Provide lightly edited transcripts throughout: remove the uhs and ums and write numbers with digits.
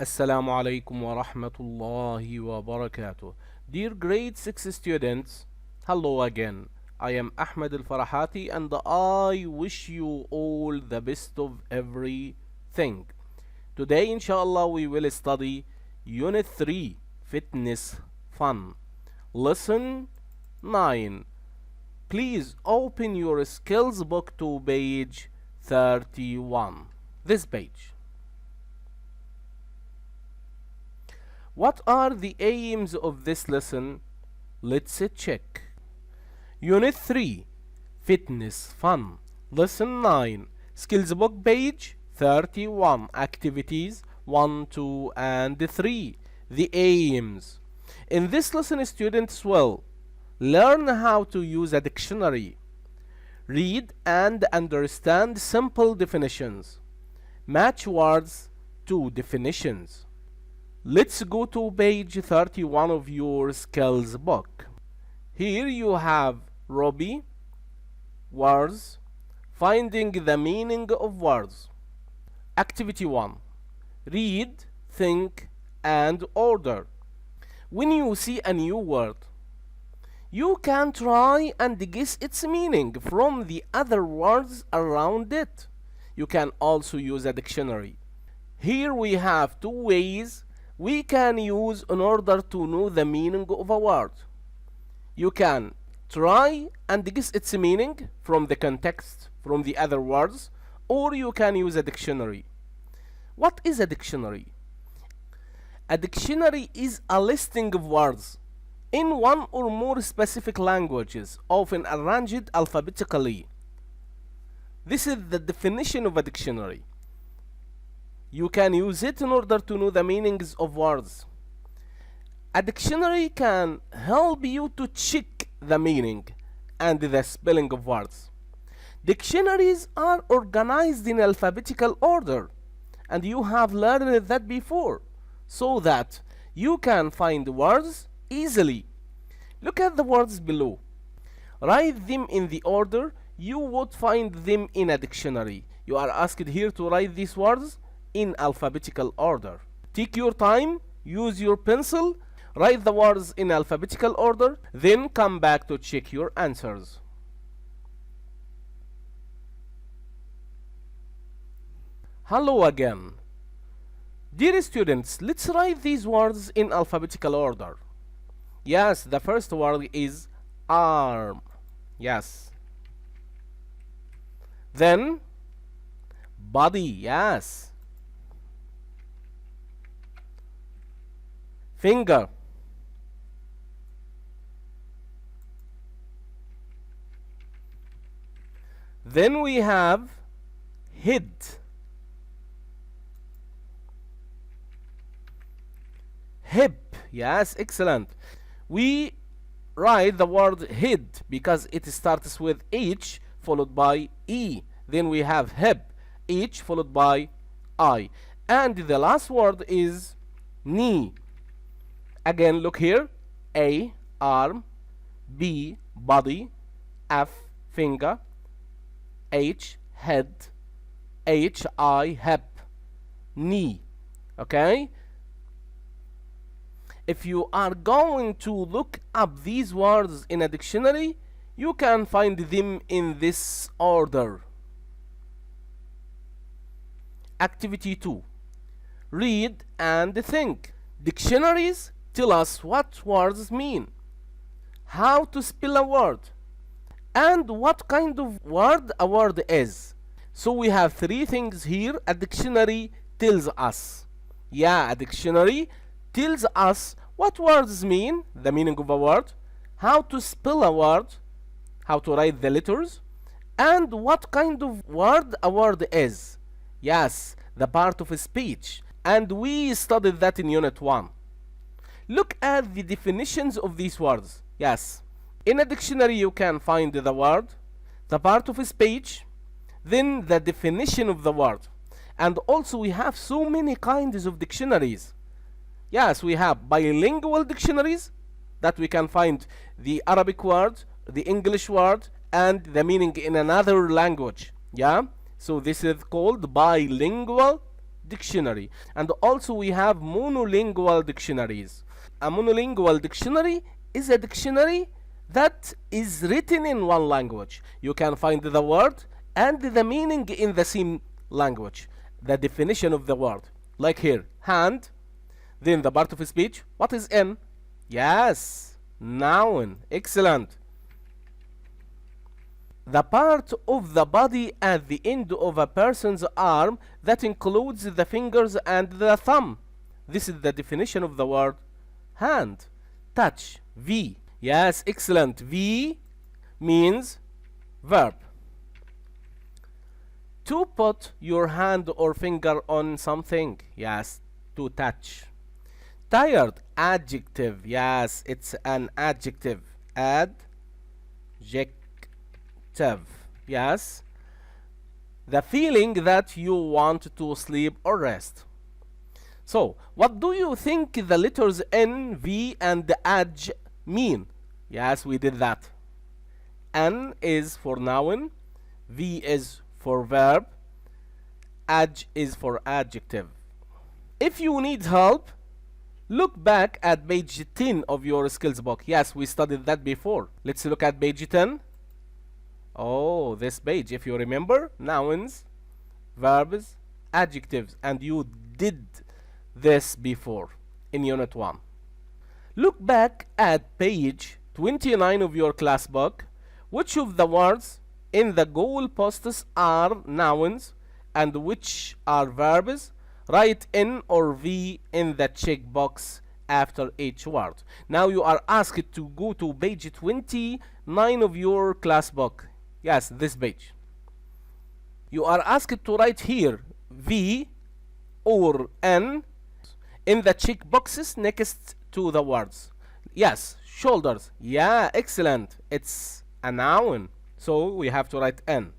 Assalamu alaikum wa rahmatullahi wa barakatuh. Dear grade 6 students, hello again. I am Ahmed Al Farahati and I wish you all the best of everything. Today, inshallah, we will study Unit 3 Fitness Fun. Lesson 9. Please open your skills book to page 31. This page. What are the aims of this lesson? Let's check. Unit 3 Fitness Fun. Lesson 9 Skills Book page 31. Activities 1, 2 and 3. The aims. In this lesson, students will learn how to use a dictionary, read and understand simple definitions, match words to definitions. Let's go to page 31 of your skills book. Here you have Robbie, words, finding the meaning of words. Activity 1. Read, think, and order. When you see a new word, you can try and guess its meaning from the other words around it. You can also use a dictionary. Here we have two ways we can use in order to know the meaning of a word. You can try and guess its meaning from the context, from the other words, or you can use a dictionary. What is a dictionary? A dictionary is a listing of words in one or more specific languages, often arranged alphabetically. This is the definition of a dictionary. You can use it in order to know the meanings of words. A dictionary can help you to check the meaning and the spelling of words. Dictionaries are organized in alphabetical order, and you have learned that before, so that you can find words easily. Look at the words below. Write them in the order you would find them in a dictionary. You are asked here to write these words in alphabetical order. Take your time, use your pencil, write the words in alphabetical order, then come back to check your answers. Hello again. Dear students, let's write these words in alphabetical order. Yes, the first word is arm. Yes. Then body. Yes. Finger. Then we have head. Hip. Yes, excellent. We write the word head because it starts with H followed by E. Then we have hip, H followed by I. And the last word is knee. Again, look here. A, arm. B, body. F, finger. H, head. H, I, hip. Knee. Okay? If you are going to look up these words in a dictionary, you can find them in this order. Activity 2. Read and think. Dictionaries tell us what words mean, how to spell a word, and what kind of word a word is. So we have three things here a dictionary tells us. Yeah, a dictionary tells us what words mean, the meaning of a word, how to spell a word, how to write the letters, and what kind of word a word is. Yes, the part of a speech. And we studied that in Unit 1. Look at the definitions of these words. Yes, in a dictionary you can find the word, the part of a speech, then the definition of the word. And also we have so many kinds of dictionaries. Yes, we have bilingual dictionaries that we can find the Arabic word, the English word, and the meaning in another language. Yeah, so this is called bilingual dictionary, and also we have monolingual dictionaries. A monolingual dictionary is a dictionary that is written in one language. You can find the word and the meaning in the same language, the definition of the word. Like here, hand, then the part of speech. What is in? Yes, noun. Excellent. The part of the body at the end of a person's arm that includes the fingers and the thumb. This is the definition of the word hand. Touch, V. Yes, excellent. V means verb. To put your hand or finger on something. Yes, to touch. Tired, adjective. Yes, it's an adjective. Adjective. Yes, the feeling that you want to sleep or rest. So what do you think the letters N, V and adj mean? Yes, we did that. N is for noun, V is for verb, adj is for adjective. If you need help, look back at page 10 of your skills book. Yes, we studied that before. Let's look at page 10. Oh, this page, if you remember, nouns, verbs, adjectives, and you did this before in unit 1. Look back at page 29 of your class book. Which of the words in the goal posts are nouns and which are verbs? Write N or V in the checkbox after each word. Now you are asked to go to page 29 of your class book. Yes, this page. You are asked to write here V or N in the check boxes next to the words. Yes, shoulders. Yeah, excellent. It's a noun, so we have to write N.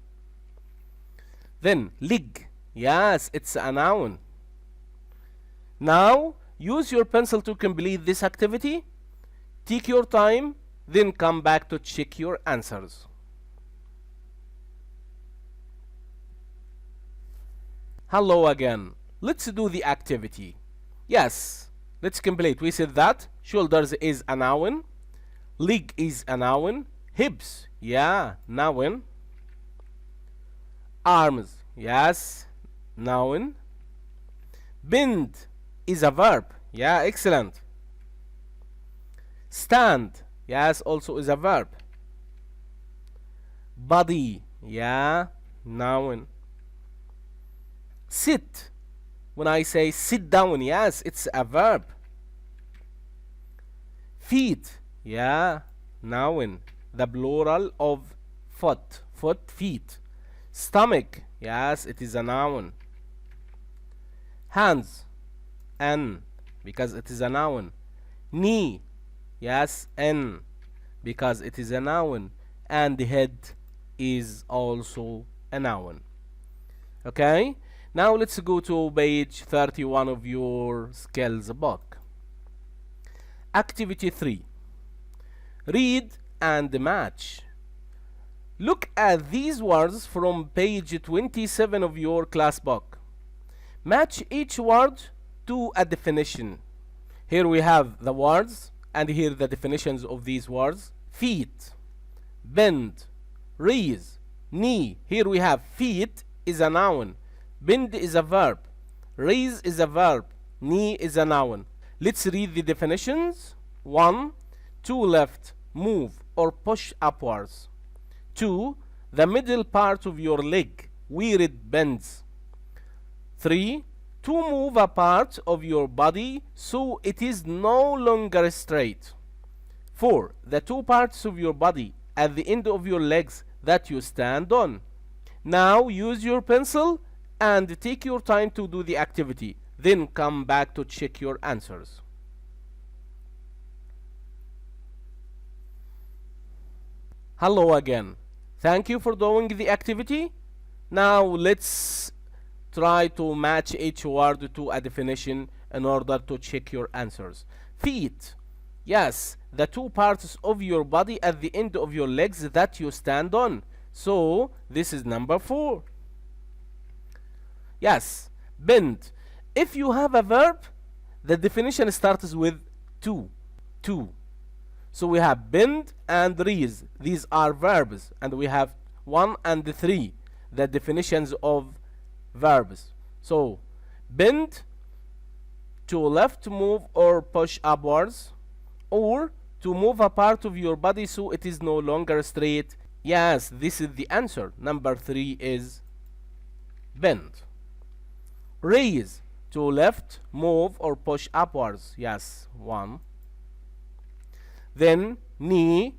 Then leg. Yes, it's a noun. Now use your pencil to complete this activity. Take your time, then come back to check your answers. Hello again. Let's do the activity. Yes, let's complete. We said that shoulders is a noun, leg is a noun, hips, yeah, noun, arms, yes, noun, bend is a verb, yeah, excellent, stand, yes, also is a verb, body, yeah, noun, sit. When I say sit down, yes, it's a verb. Feet, yeah, noun, the plural of foot, foot, feet. Stomach, yes, it is a noun. Hands, N, because it is a noun. Knee, yes, N, because it is a noun. And the head is also a noun. Okay? Now let's go to page 31 of your skills book. Activity 3. Read and match. Look at these words from page 27 of your class book. Match each word to a definition. Here we have the words and here the definitions of these words. Feet, bend, raise, knee. Here we have feet is a noun. Bend is a verb, raise is a verb, knee is a noun. Let's read the definitions. 1. To left, move or push upwards. 2. The middle part of your leg where it bends. 3. To move a part of your body so it is no longer straight. 4. The two parts of your body at the end of your legs that you stand on. Now use your pencil and take your time to do the activity. Then come back to check your answers. Hello again. Thank you for doing the activity. Now let's try to match each word to a definition in order to check your answers. Feet. Yes, the two parts of your body at the end of your legs that you stand on. So this is number 4. Yes, bend. If you have a verb, the definition starts with to. To. So we have bend and raise. These are verbs. And we have 1 and 3, the definitions of verbs. So bend, to left, move or push upwards, or to move a part of your body so it is no longer straight. Yes, this is the answer. Number 3 is bend. Raise, to left, move or push upwards. Yes, 1. Then knee,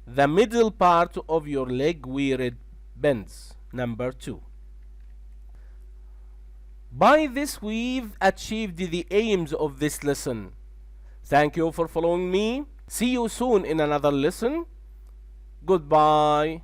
the middle part of your leg where it bends. Number 2. By this, we've achieved the aims of this lesson. Thank you for following me. See you soon in another lesson. Goodbye.